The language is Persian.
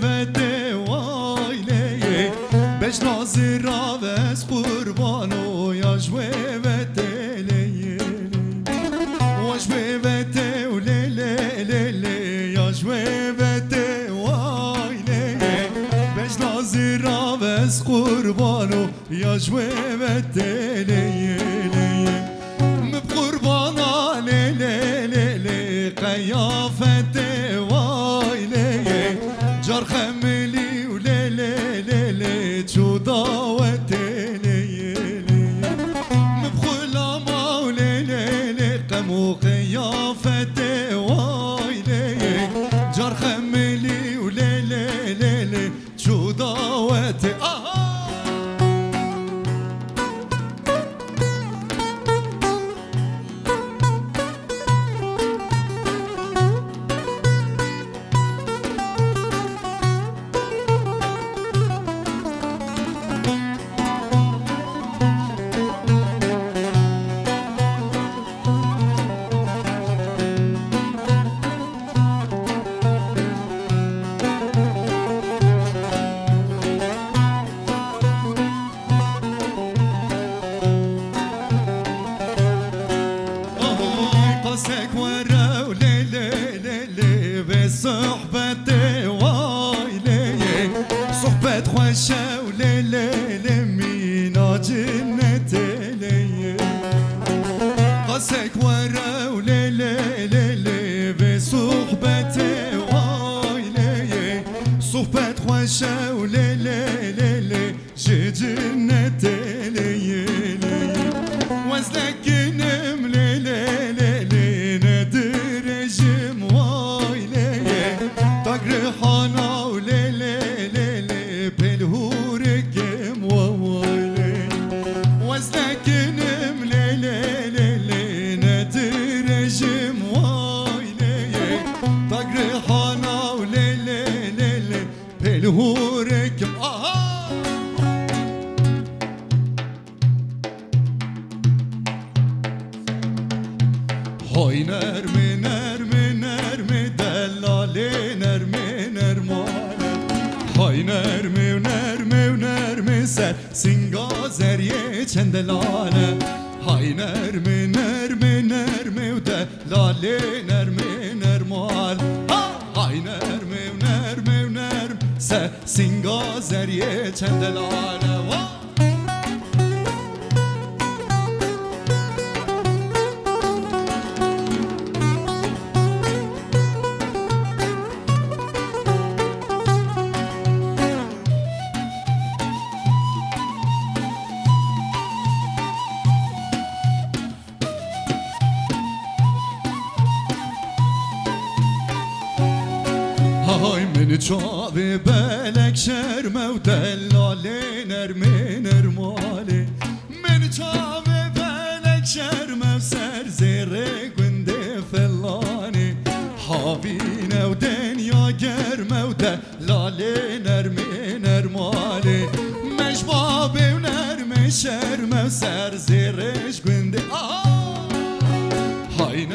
وده وایله بش نازرا وز قربانو یاجوه وده لیلی واجوه وده و لیلی لیلی یاجوه وده وایله بش نازرا وز قربانو یاجوه وده لیلی مبقربانا لیلی لیلی قیافت وایله جار خملی و لیلی لیلی چوداوت لیلی مبخلاما و لیلی لیلی قم و قیافت وایله جار خملی و لیلی لیلی چوداوت صحبت وایله صحبت خوشه و لیله مینا جنت لیه قاسک وره و لیله و صحبت وایله صحبت خوشه و لیله جنت لیه وزلکنم لیله ندرجم ريحانا وليلي ليلي بالهوركم وويلي وزنكن مليلي ليلي ندرجم ويلي طاق ريحانا وليلي ليلي بالهوركم هاي نرمي نرمي نرمي دلالي نرمي نرمانه هاي نرمي ونرمي ونرمي سر سنگا زریه چندلانه هاي نرمي نرمي نرمي ودلالي نرمي نرمان هاي نرمي ونرمي ونرمي سر سنگا زریه چندلانه هاي من چاوی بلک شرمه و دلاله نرمه نرماله من چاوی بلک شرمه و سر زیره گنده فلانه حاوینه و دنیا گرمه و دلاله نرمه نرماله مجبابه و نرمه شرمه و سر زیرش گنده هاي